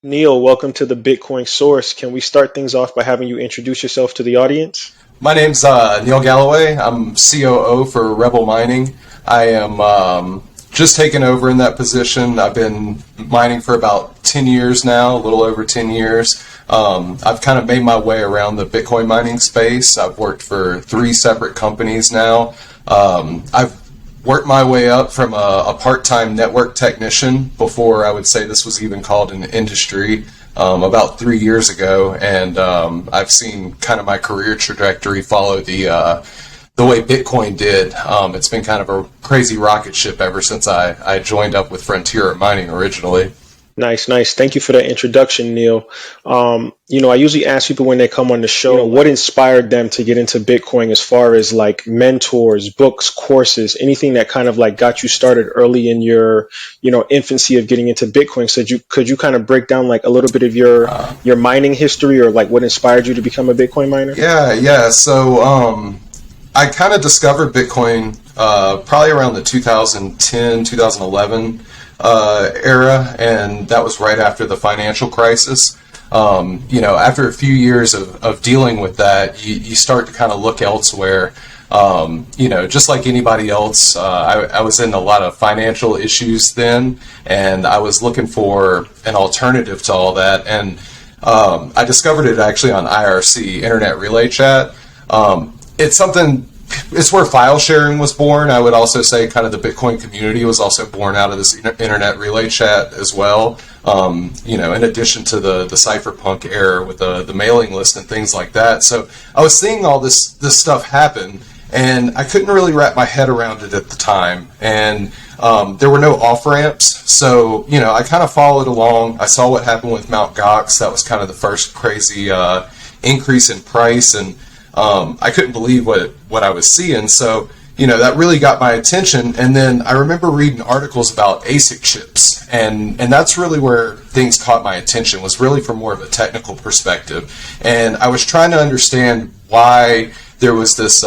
Neil, welcome to the Bitcoin Source. Can we start things off by having you introduce yourself to the audience? My name's Neil Galloway. I'm COO for Rebel Mining. I am just taken over in that position. I've been mining for about 10 years now, a little over 10 years. I've kind of made my way around the Bitcoin mining space. I've worked for three separate companies now. I've worked my way up from a part-time network technician before I would say this was even called an industry about 3 years ago, and I've seen kind of my career trajectory follow the way Bitcoin did. It's been kind of a crazy rocket ship ever since I joined up with Frontier Mining originally. Nice, nice. Thank you for that introduction, Neil. I usually ask people when they come on the show, what inspired them to get into Bitcoin as far as like mentors, books, courses, anything that kind of like got you started early in your, infancy of getting into Bitcoin. So could you kind of break down like a little bit of your mining history or like what inspired you to become a Bitcoin miner? Yeah. So I kind of discovered Bitcoin probably around the 2010, 2011 era, and that was right after the financial crisis. After a few years of dealing with that, you start to kind of look elsewhere. Just like anybody else, I was in a lot of financial issues then, and I was looking for an alternative to all that. And I discovered it actually on IRC, Internet Relay Chat. It's where file sharing was born. I would also say kind of the Bitcoin community was also born out of this internet relay chat as well. In addition to the cypherpunk era with the mailing list and things like that. So I was seeing all this stuff happen, and I couldn't really wrap my head around it at the time. And there were no off ramps, so I kind of followed along. I saw what happened with Mt. Gox. That was kind of the first crazy increase in price, and I couldn't believe what I was seeing. So, that really got my attention. And then I remember reading articles about ASIC chips. And that's really where things caught my attention, was really from more of a technical perspective. And I was trying to understand why there was this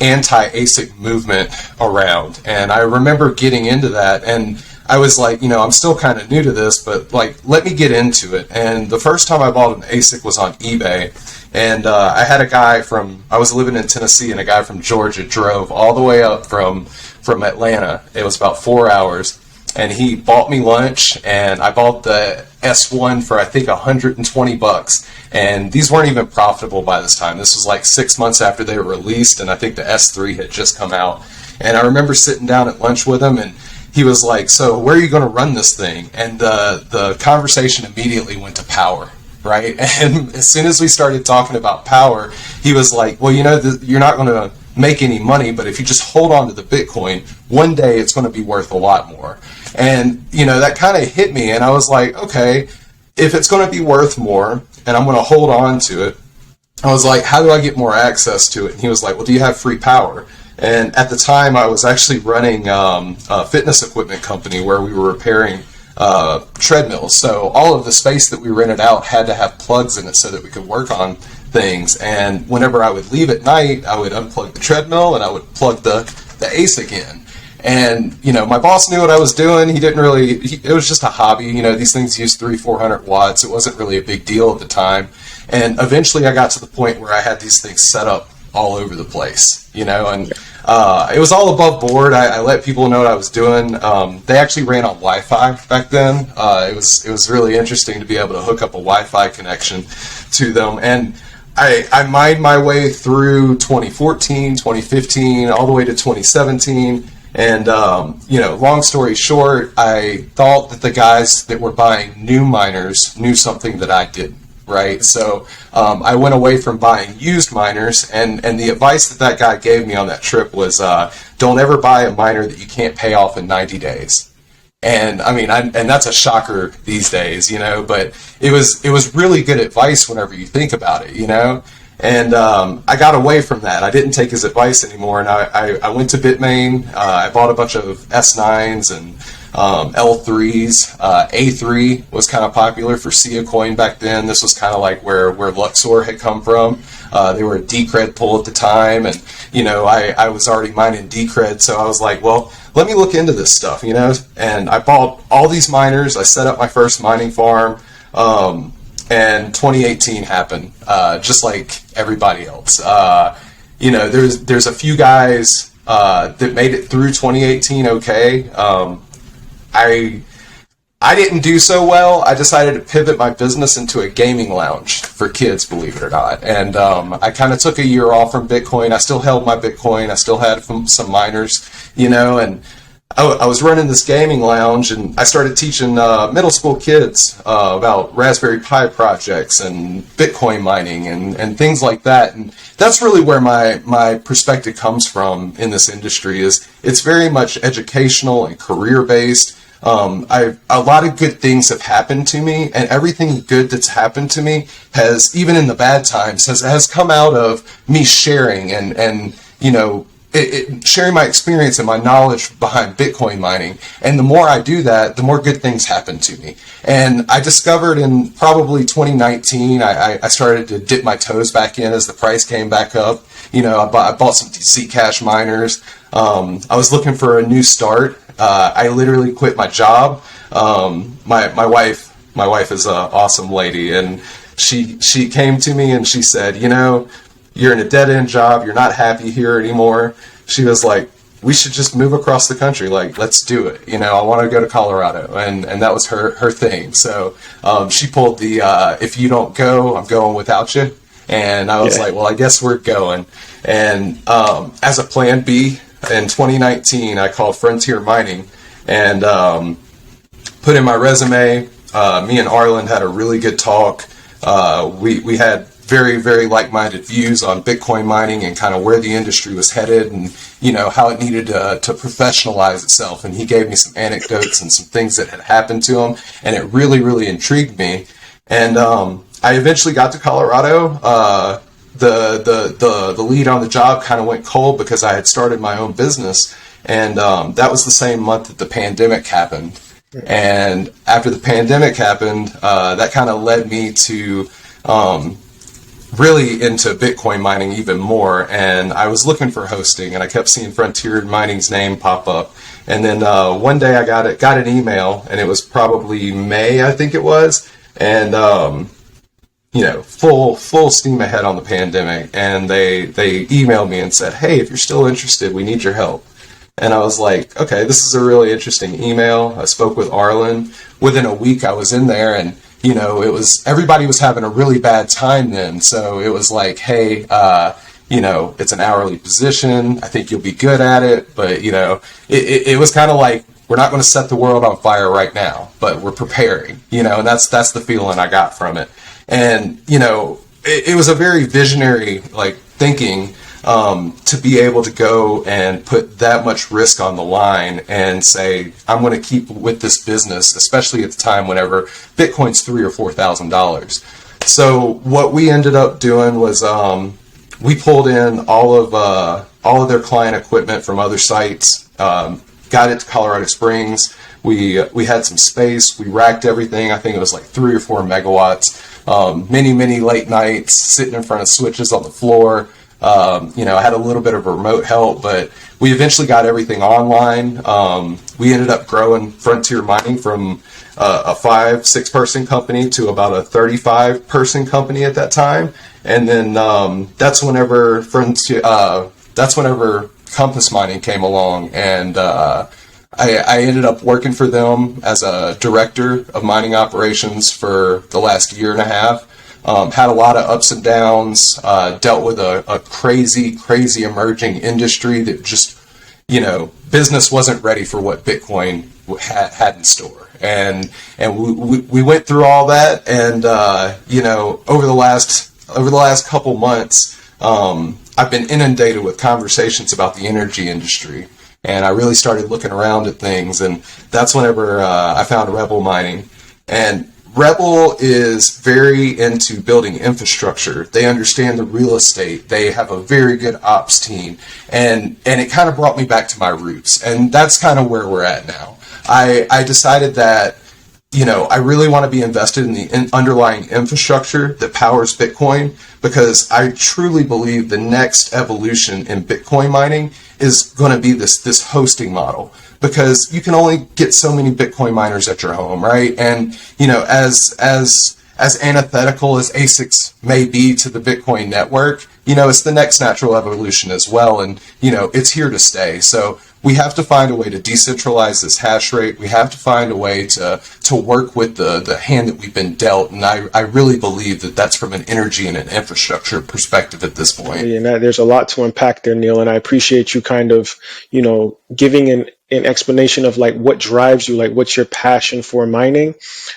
anti-ASIC movement around. And I remember getting into that, and I was like, I'm still kind of new to this, but like, let me get into it. And the first time I bought an ASIC was on eBay. And I had a guy I was living in Tennessee, and a guy from Georgia drove all the way up from Atlanta. It was about 4 hours. And he bought me lunch, and I bought the S1 for I think $120. And these weren't even profitable by this time. This was like 6 months after they were released, and I think the S3 had just come out. And I remember sitting down at lunch with him, and he was like, "So where are you going to run this thing?" And the conversation immediately went to power. Right? And as soon as we started talking about power, he was like, "Well, you're not going to make any money, but if you just hold on to the Bitcoin, one day it's going to be worth a lot more." And, that kind of hit me, and I was like, okay, if it's going to be worth more and I'm going to hold on to it, I was like, how do I get more access to it? And he was like, well, do you have free power? And at the time, I was actually running a fitness equipment company where we were repairing treadmills. So all of the space that we rented out had to have plugs in it so that we could work on things. And whenever I would leave at night, I would unplug the treadmill and I would plug the ASIC in. And, my boss knew what I was doing. He didn't really, it was just a hobby. These things use 300-400 watts. It wasn't really a big deal at the time. And eventually I got to the point where I had these things set up all over the place, and it was all above board. I let people know what I was doing. They actually ran on Wi-Fi back then. It was really interesting to be able to hook up a Wi-Fi connection to them. And I mined my way through 2014, 2015, all the way to 2017. And, long story short, I thought that the guys that were buying new miners knew something that I didn't. Right, so I went away from buying used miners, and the advice that guy gave me on that trip was don't ever buy a miner that you can't pay off in 90 days. And I mean, and that's a shocker these days, but it was really good advice whenever you think about it, And I got away from that. I didn't take his advice anymore, and I went to Bitmain. I bought a bunch of S9s and L3s. A3 was kind of popular for Sia coin back then. This was kind of like where Luxor had come from. They were a Decred pool at the time, and I was already mining Decred, so I was like, well, let me look into this stuff, and I bought all these miners. I set up my first mining farm, and 2018 happened, just like everybody else. There's a few guys that made it through 2018 okay. I didn't do so well. I decided to pivot my business into a gaming lounge for kids, believe it or not. And I kind of took a year off from Bitcoin. I still held my Bitcoin. I still had some miners, and I was running this gaming lounge, and I started teaching middle school kids about Raspberry Pi projects and Bitcoin mining and things like that. And that's really where my perspective comes from in this industry. It's very much educational and career based. A lot of good things have happened to me, and everything good that's happened to me has, even in the bad times, has come out of me sharing and sharing my experience and my knowledge behind Bitcoin mining. And the more I do that, the more good things happen to me. And I discovered in probably 2019, I started to dip my toes back in as the price came back up. I bought some Zcash miners. I was looking for a new start. I literally quit my job. My wife is an awesome lady, and she came to me and she said, you're in a dead-end job. You're not happy here anymore. She was like, we should just move across the country. Like, let's do it. I want to go to Colorado. And that was her thing. So she pulled the, if you don't go, I'm going without you. And I was like, well, I guess we're going. And as a plan B, in 2019, I called Frontier Mining and put in my resume. Me and Arlen had a really good talk. We had very, very like-minded views on Bitcoin mining and kind of where the industry was headed and, how it needed to professionalize itself. And he gave me some anecdotes and some things that had happened to him, and it really, really intrigued me. And I eventually got to Colorado. The lead on the job kind of went cold because I had started my own business, and that was the same month that the pandemic happened. And after the pandemic happened, that kind of led me to really into Bitcoin mining even more. And I was looking for hosting, and I kept seeing Frontier Mining's name pop up. And then one day I got an email, and it was probably May, I think it was, and full steam ahead on the pandemic, and they emailed me and said, hey, if you're still interested, we need your help. And I was like, okay, this is a really interesting email. I spoke with Arlen. Within a week, I was in there, and everybody was having a really bad time then. So it was like, hey, it's an hourly position. I think you'll be good at it, but it was kind of like, we're not going to set the world on fire right now, but we're preparing, and that's the feeling I got from it. And, it was a very visionary, thinking, to be able to go and put that much risk on the line and say, I'm going to keep with this business, especially at the time whenever Bitcoin's $3,000 or $4,000. So what we ended up doing was, we pulled in all of their client equipment from other sites, got it to Colorado Springs. We had some space. We racked everything. I think it was like 3 or 4 megawatts. Many late nights sitting in front of switches on the floor. I had a little bit of remote help, but we eventually got everything online. We ended up growing Frontier Mining from a 5-6 person company to about a 35 person company at that time. And then that's whenever Compass Mining came along, and I ended up working for them as a director of mining operations for the last year and a half. Had a lot of ups and downs, dealt with a crazy emerging industry that just, business wasn't ready for what Bitcoin had in store. And we went through all that, and, over the last couple months, I've been inundated with conversations about the energy industry. And I really started looking around at things, and that's whenever I found Rebel Mining. And Rebel is very into building infrastructure. They understand the real estate. They have a very good ops team. And it kind of brought me back to my roots. And that's kind of where we're at now. I decided that I really want to be invested in the underlying infrastructure that powers Bitcoin, because I truly believe the next evolution in Bitcoin mining is going to be this hosting model, because you can only get so many Bitcoin miners at your home, right? And, as antithetical as ASICs may be to the Bitcoin network, it's the next natural evolution as well. And, it's here to stay. So we have to find a way to decentralize this hash rate. We have to find a way to work with the hand that we've been dealt. And I really believe that that's from an energy and an infrastructure perspective at this point. And there's a lot to unpack there, Neil. And I appreciate you kind of, giving an explanation of like what drives you, like what's your passion for mining,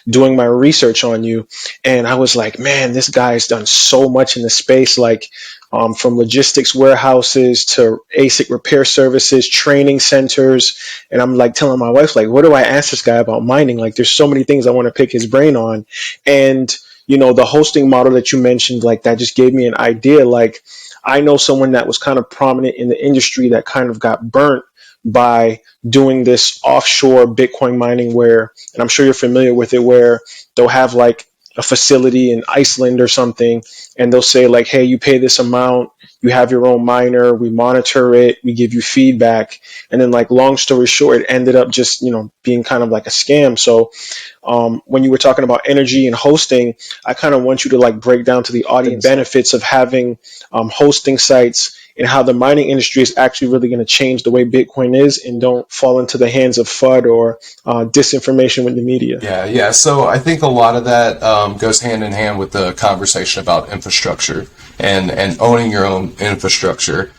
doing my research on you. And I was like, man, this guy's done so much in the space, like from logistics warehouses to ASIC repair services, training centers. And I'm like telling my wife, like, what do I ask this guy about mining? Like, there's so many things I want to pick his brain on. And, the hosting model that you mentioned, like that just gave me an idea. Like, I know someone that was kind of prominent in the industry that kind of got burnt by doing this offshore Bitcoin mining where, and I'm sure you're familiar with it, where they'll have like a facility in Iceland or something, and they'll say like, hey, you pay this amount, you have your own miner, we monitor it, we give you feedback. And then like, long story short, it ended up just, being kind of like a scam. So when you were talking about energy and hosting, I kind of want you to like break down to the audience benefits of having hosting sites and how the mining industry is actually really going to change the way Bitcoin is, and don't fall into the hands of FUD or disinformation with the media. Yeah. So I think a lot of that goes hand in hand with the conversation about infrastructure and owning your own infrastructure.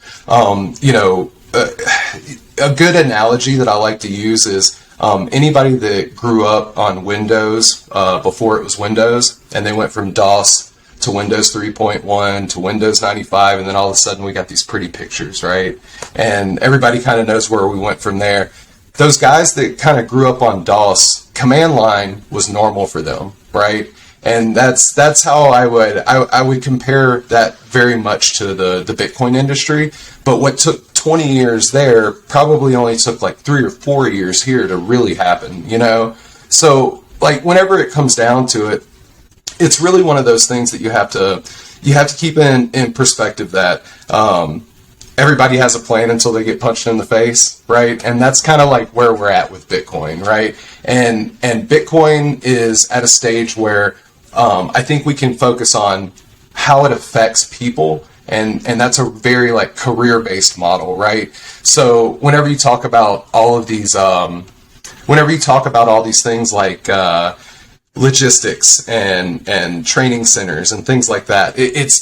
A good analogy that I like to use is anybody that grew up on Windows before it was Windows, and they went from DOS to Windows 3.1 to Windows 95, and then all of a sudden we got these pretty pictures, right? And everybody kind of knows where we went from there. Those guys that kind of grew up on DOS, command line was normal for them, right? And that's how I would compare that very much to the Bitcoin industry. But what took 20 years there probably only took like 3 or 4 years here to really happen, So like, whenever it comes down to it, it's really one of those things that you have to keep in perspective that everybody has a plan until they get punched in the face, right? And that's kind of like where we're at with Bitcoin, right? And Bitcoin is at a stage where I think we can focus on how it affects people, and that's a very like career-based model, right? So whenever you talk about all of these, things like logistics and training centers and things like that,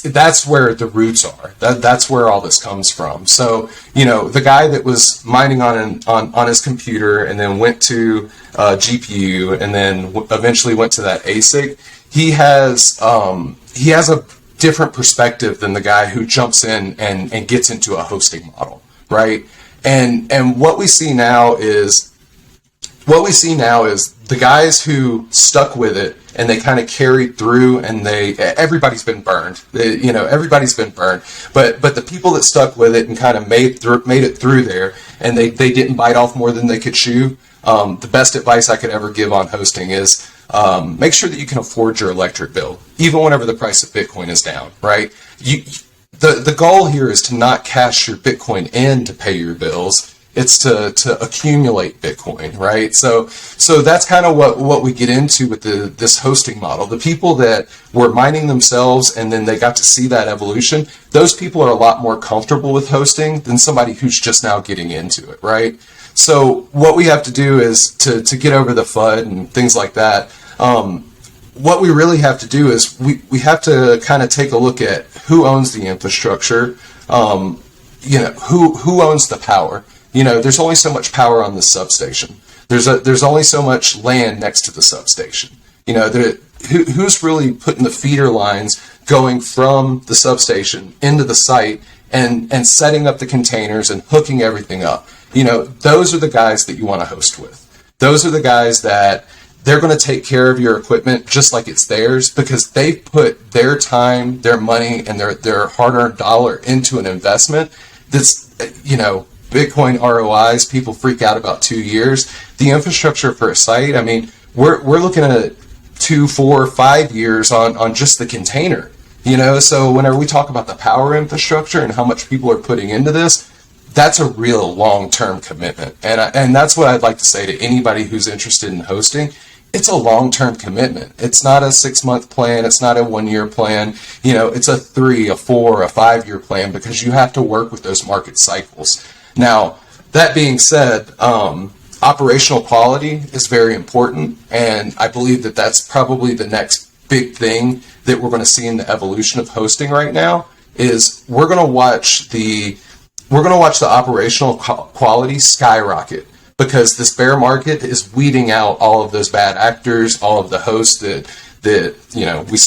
that's where the roots are. That's where all this comes from. So the guy that was mining on his computer and then went to GPU and then eventually went to that ASIC, he has a different perspective than the guy who jumps in and gets into a hosting model, right? And what we see now is the guys who stuck with it and they kind of carried through, and everybody's been burned. Everybody's been burned. But the people that stuck with it and kind of made it through there, and they didn't bite off more than they could chew. The best advice I could ever give on hosting is make sure that you can afford your electric bill, even whenever the price of Bitcoin is down, right? The goal here is to not cash your Bitcoin in to pay your bills. It's to accumulate Bitcoin, right? So that's kind of what we get into with this hosting model. The people that were mining themselves and then they got to see that evolution, those people are a lot more comfortable with hosting than somebody who's just now getting into it, right? So what we have to do is to get over the FUD and things like that. What we really have to do is we have to kind of take a look at who owns the infrastructure, who owns the power. There's only so much power on the substation. There's only so much land next to the substation. Who's really putting the feeder lines going from the substation into the site and setting up the containers and hooking everything up. Those are the guys that you want to host with. Those are the guys that they're going to take care of your equipment just like it's theirs, because they put their time, their money, and their hard-earned dollar into an investment that's, Bitcoin ROIs, people freak out about 2 years. The infrastructure for a site, we're looking at 2, 4, 5 years on just the container. So whenever we talk about the power infrastructure and how much people are putting into this, that's a real long-term commitment. And that's what I'd like to say to anybody who's interested in hosting. It's a long-term commitment. It's not a 6-month plan. It's not a 1-year plan. It's a 3, a 4, a 5-year plan, because you have to work with those market cycles. Now, that being said, operational quality is very important, and I believe that that's probably the next big thing that we're going to see in the evolution of hosting right now. Is we're going to watch the operational quality skyrocket, because this bear market is weeding out all of those bad actors, all of the hosts that we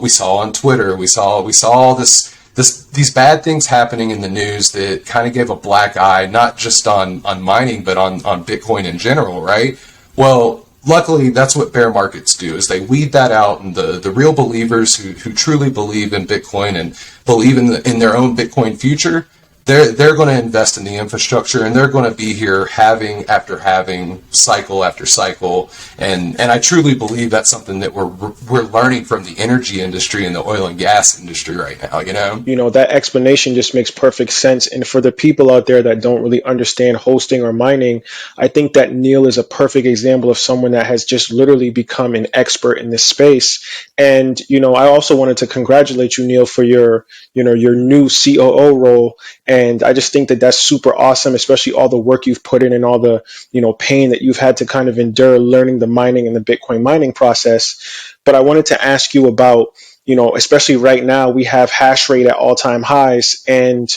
saw on Twitter. We saw all these bad things happening in the news that kind of gave a black eye, not just on mining, but on Bitcoin in general, right? Well, luckily, that's what bear markets do, is they weed that out, and the real believers who truly believe in Bitcoin and believe in their own Bitcoin future, they're going to invest in the infrastructure, and they're going to be here halving after halving, cycle after cycle, and I truly believe that's something that we're learning from the energy industry and the oil and gas industry right now. That explanation just makes perfect sense. And for the people out there that don't really understand hosting or mining, I think that Neil is a perfect example of someone that has just literally become an expert in this space. And I also wanted to congratulate you, Neil, for your new COO role. And I just think that that's super awesome, especially all the work you've put in and all the, pain that you've had to kind of endure learning the mining and the Bitcoin mining process. But I wanted to ask you about, especially right now, we have hash rate at all-time highs. And,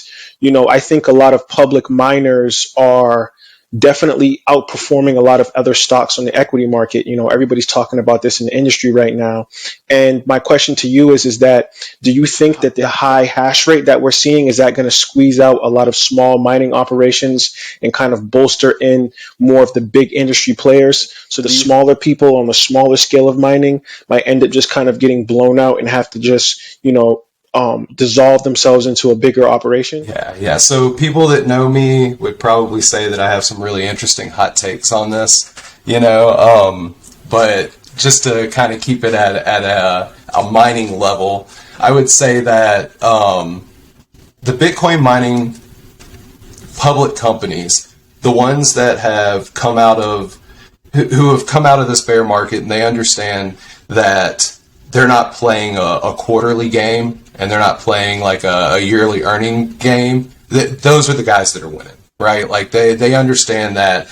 I think a lot of public miners are definitely outperforming a lot of other stocks on the equity market. Everybody's talking about this in the industry right now. And my question to you is that, do you think that the high hash rate that we're seeing, is that going to squeeze out a lot of small mining operations and kind of bolster in more of the big industry players? So the smaller people on the smaller scale of mining might end up just kind of getting blown out and have to just, dissolve themselves into a bigger operation? Yeah. So people that know me would probably say that I have some really interesting hot takes on this, but just to kind of keep it at a mining level, I would say that the Bitcoin mining public companies, the ones that have come out of who have come out of this bear market, and they understand that they're not playing a quarterly game, and they're not playing like a yearly earning game. Those are the guys that are winning, right? Like they understand that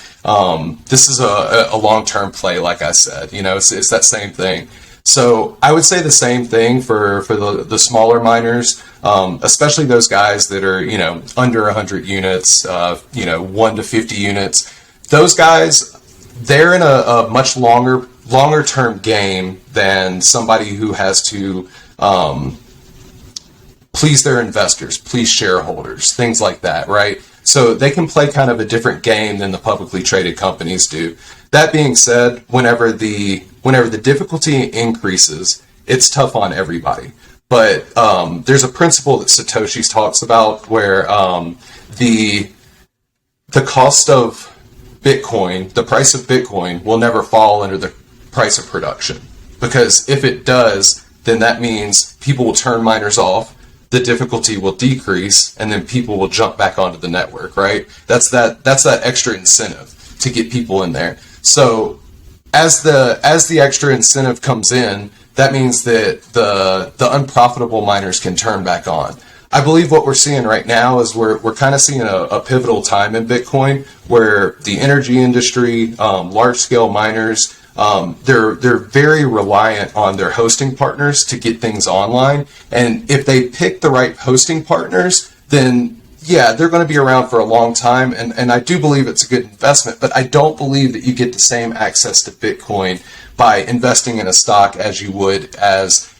this is a long-term play. Like I said, it's that same thing. So I would say the same thing for the smaller miners, especially those guys that are under 100 units, 1 to 50 units. Those guys, they're in a much longer term game than somebody who has to please their investors, please shareholders, things like that, right? So they can play kind of a different game than the publicly traded companies do. That being said, whenever the difficulty increases, it's tough on everybody. But there's a principle that Satoshi talks about where the cost of Bitcoin, the price of Bitcoin, will never fall under the price of production. Because if it does, then that means people will turn miners off, the difficulty will decrease, and then people will jump back onto the network, right? That's that extra incentive to get people in there. So as the extra incentive comes in, that means that the unprofitable miners can turn back on. I believe what we're seeing right now is we're kind of seeing a pivotal time in Bitcoin where the energy industry, large scale miners, they're very reliant on their hosting partners to get things online. And if they pick the right hosting partners, then yeah, they're going to be around for a long time. And I do believe it's a good investment, but I don't believe that you get the same access to Bitcoin by investing in a stock as you would as,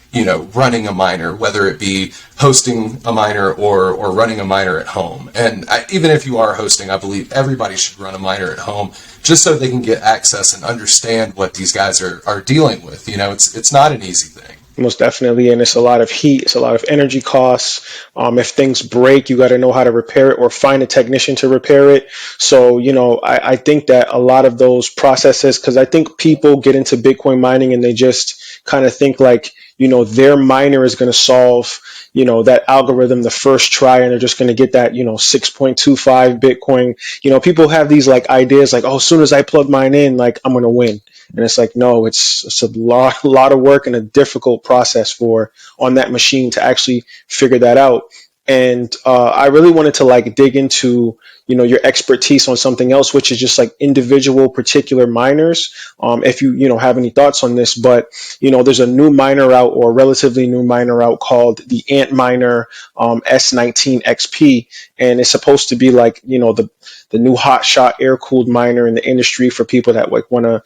running a miner, whether it be hosting a miner or running a miner at home. And even if you are hosting, I believe everybody should run a miner at home just so they can get access and understand what these guys are dealing with. It's not an easy thing. Most definitely, and it's a lot of heat, it's a lot of energy costs. If things break, you got to know how to repair it or find a technician to repair it. So, I think that a lot of those processes, because I think people get into Bitcoin mining and they just kind of think like, their miner is going to solve, that algorithm the first try, and they're just going to get that, 6.25 Bitcoin. People have these like ideas like, oh, as soon as I plug mine in, like I'm going to win. And it's like, no, it's a lot of work and a difficult process for on that machine to actually figure that out. And I really wanted to like dig into, your expertise on something else, which is just like individual particular miners. If you have any thoughts on this, but there's a new miner out or a relatively new miner out called the Ant Miner S19 XP, and it's supposed to be like the new hotshot air cooled miner in the industry for people that like want to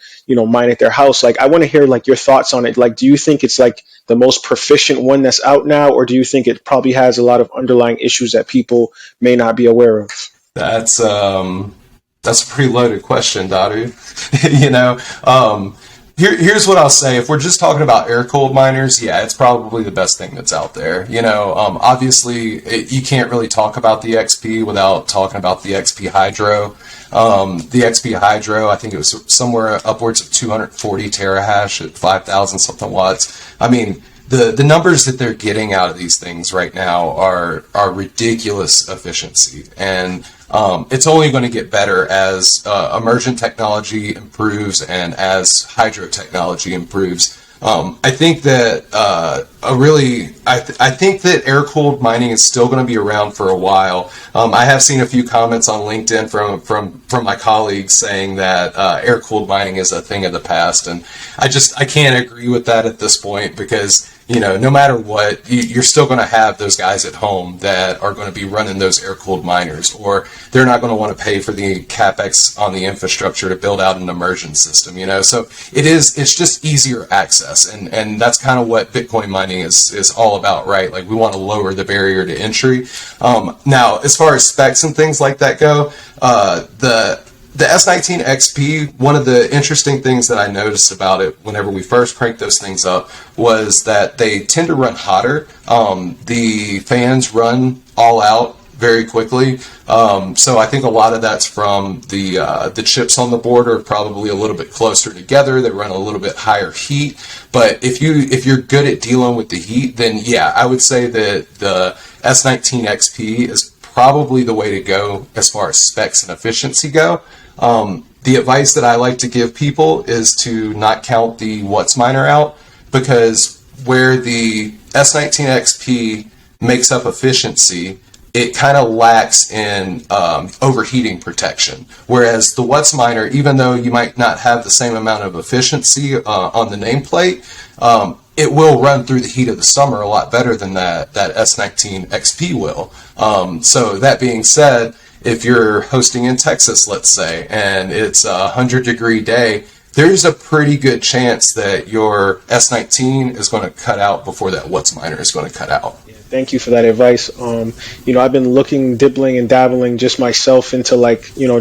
mine at their house. Like, I want to hear like your thoughts on it. Like, do you think it's like the most proficient one that's out now, or do you think it probably has a lot of underlying issues that people may not be aware of? That's a pretty loaded question, Dadu. you know, here's what I'll say. If we're just talking about air cooled miners, yeah, it's probably the best thing that's out there. Obviously, you can't really talk about the XP without talking about the XP Hydro. The XP Hydro, I think it was somewhere upwards of 240 terahash at 5,000 something watts. I mean, the numbers that they're getting out of these things right now are ridiculous efficiency, and it's only going to get better as emergent technology improves and as hydro technology improves. I think that I think that air cooled mining is still going to be around for a while. I have seen a few comments on LinkedIn from my colleagues saying that air cooled mining is a thing of the past, and I can't agree with that at this point, because no matter what, you're still going to have those guys at home that are going to be running those air-cooled miners, or they're not going to want to pay for the capex on the infrastructure to build out an immersion system. So it's just easier access, and that's kind of what Bitcoin mining is all about, right? Like, we want to lower the barrier to entry. Now, as far as specs and things like that go, the S19 XP, one of the interesting things that I noticed about it whenever we first cranked those things up was that they tend to run hotter. The fans run all out very quickly. So I think a lot of that's from the chips on the board are probably a little bit closer together. They run a little bit higher heat. But if you're good at dealing with the heat, then yeah, I would say that the S19 XP is probably the way to go as far as specs and efficiency go. The advice that I like to give people is to not count the WhatsMiner out, because where the S19 XP makes up efficiency, it kind of lacks in overheating protection. Whereas the WhatsMiner, even though you might not have the same amount of efficiency on the nameplate, it will run through the heat of the summer a lot better than that S19 XP will. So that being said, if you're hosting in Texas, let's say, and it's a 100-degree day, there's a pretty good chance that your S19 is going to cut out before that WhatsMiner is going to cut out. Thank you for that advice. I've been dibbling and dabbling just myself into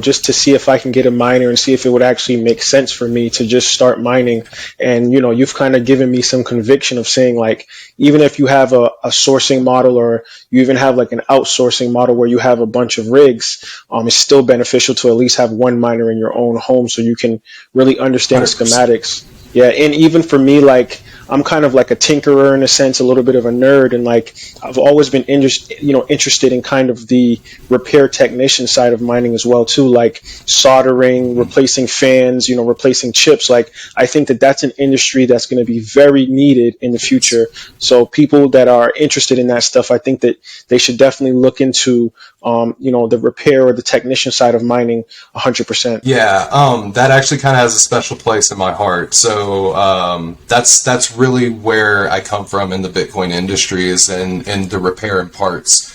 just to see if I can get a miner and see if it would actually make sense for me to just start mining. And, you've kind of given me some conviction of saying, like, even if you have a sourcing model, or you even have like an outsourcing model where you have a bunch of rigs, it's still beneficial to at least have one miner in your own home so you can really understand 100%. the schematics. Yeah, and even for me, like, I'm kind of like a tinkerer in a sense, a little bit of a nerd, and like I've always been interested in kind of the repair technician side of mining as well too, like soldering, replacing fans, replacing chips. Like, I think that that's an industry that's going to be very needed in the future. So people that are interested in that stuff, I think that they should definitely look into the repair or the technician side of mining 100%. Yeah, that actually kind of has a special place in my heart. So that's really where I come from in the Bitcoin industry, is in the repair and parts,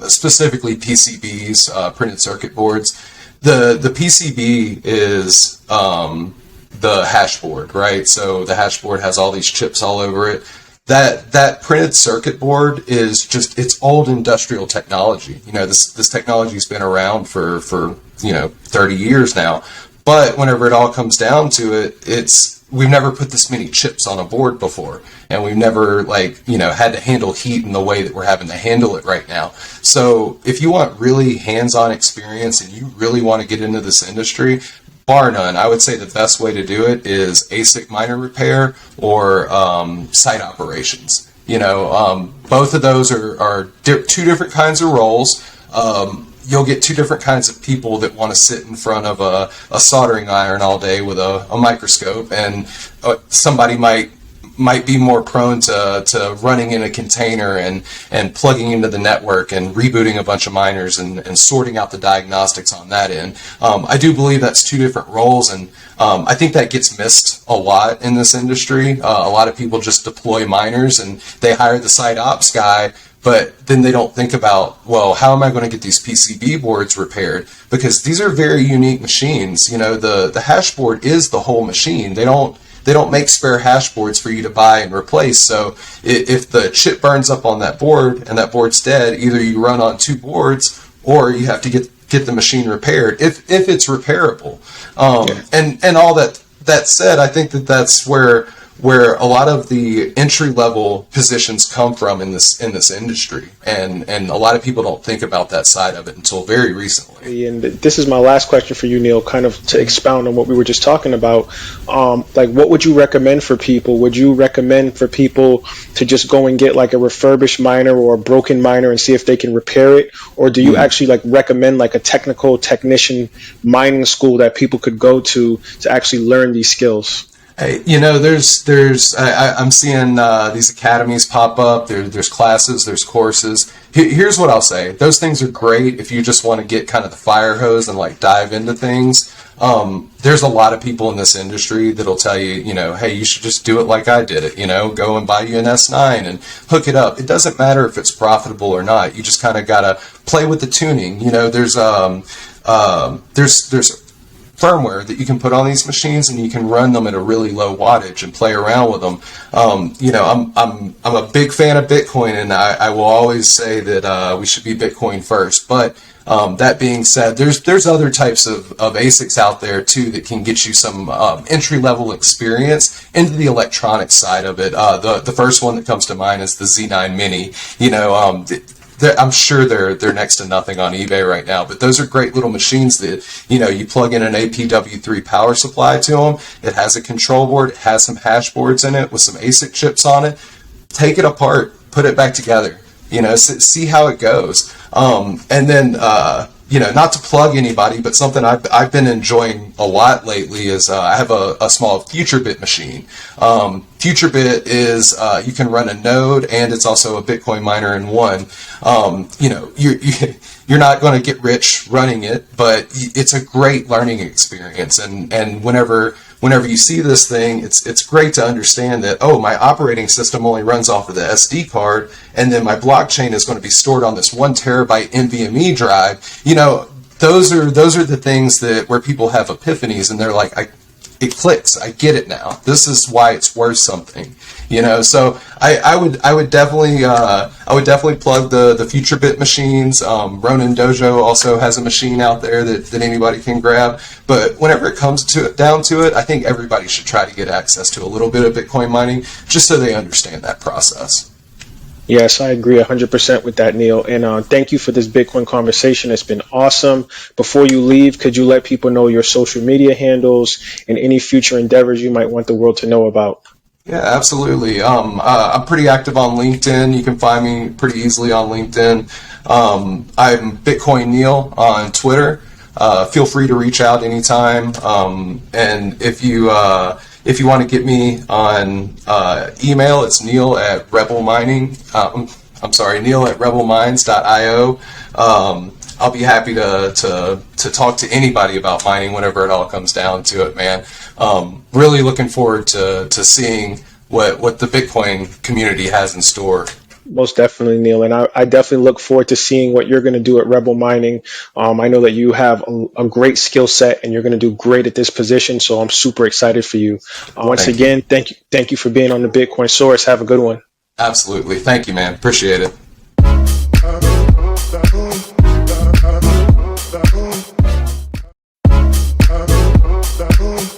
specifically PCBs, printed circuit boards. The PCB is the hash board, right? So the hash board has all these chips all over it. That printed circuit board is it's old industrial technology. This technology's been around for 30 years now. But whenever it all comes down to it, we've never put this many chips on a board before, and we've never had to handle heat in the way that we're having to handle it right now. So if you want really hands-on experience and you really want to get into this industry, bar none, I would say the best way to do it is ASIC miner repair or site operations. Both of those are two different kinds of roles. You'll get two different kinds of people that want to sit in front of a soldering iron all day with a microscope, and somebody might be more prone to running in a container and plugging into the network and rebooting a bunch of miners and sorting out the diagnostics on that end. I do believe that's two different roles, and I think that gets missed a lot in this industry. A lot of people just deploy miners and they hire the site ops guy, but then they don't think about, well, how am I going to get these PCB boards repaired? Because these are very unique machines. The hash board is the whole machine. They don't make spare hash boards for you to buy and replace. So if the chip burns up on that board and that board's dead, either you run on two boards or you have to get the machine repaired if it's repairable. And all that said, I think that's where a lot of the entry level positions come from in this industry, and a lot of people don't think about that side of it until very recently. And this is my last question for you, Neil, kind of to expound on what we were just talking about. What would you recommend for people? Would you recommend for people to just go and get like a refurbished miner or a broken miner and see if they can repair it? Or do you actually recommend a technician mining school that people could go to actually learn these skills? Hey, I'm seeing these academies pop up. There's classes, there's courses. Here's what I'll say. Those things are great if you just want to get kind of the fire hose and dive into things. There's a lot of people in this industry that'll tell you, hey, you should just do it like I did it. Go and buy you an S9 and hook it up. It doesn't matter if it's profitable or not. You just kind of gotta play with the tuning. There's firmware that you can put on these machines, and you can run them at a really low wattage and play around with them. I'm a big fan of Bitcoin, and I will always say that we should be Bitcoin first. But that being said, there's other types of ASICs out there too that can get you some entry level experience into the electronics side of it. The first one that comes to mind is the Z9 Mini. I'm sure they're next to nothing on eBay right now, but those are great little machines that, you plug in an APW3 power supply to them. It has a control board. It has some hash boards in it with some ASIC chips on it. Take it apart, put it back together, see how it goes. And then, not to plug anybody, but something I've been enjoying a lot lately is I have a small FutureBit machine. FutureBit is you can run a node, and it's also a Bitcoin miner in one. You're not going to get rich running it, but it's a great learning experience. And whenever you see this thing, it's great to understand that, oh, my operating system only runs off of the SD card, and then my blockchain is going to be stored on this 1 terabyte NVMe drive. Those are the things where people have epiphanies, and they're like, it clicks. I get it now. This is why it's worth something. So I would definitely plug the FutureBit machines. Ronin Dojo also has a machine out there that anybody can grab. But whenever it comes down to it, I think everybody should try to get access to a little bit of Bitcoin mining just so they understand that process. Yes, I agree 100% with that, Neil. And thank you for this Bitcoin conversation. It's been awesome. Before you leave, could you let people know your social media handles and any future endeavors you might want the world to know about? Yeah, absolutely. I'm pretty active on LinkedIn. You can find me pretty easily on LinkedIn. I'm Bitcoin Neil on Twitter. Feel free to reach out anytime. And if you want to get me on email, it's Neil at Neil@rebelmines.io. I'll be happy to talk to anybody about mining whenever it all comes down to it, man. Really looking forward to seeing what the Bitcoin community has in store. Most definitely, Neil. And I definitely look forward to seeing what you're going to do at Rebel Mining. I know that you have a great skill set and you're going to do great at this position. So I'm super excited for you. Once again, thank you for being on the Bitcoin Source. Have a good one. Absolutely. Thank you, man. Appreciate it.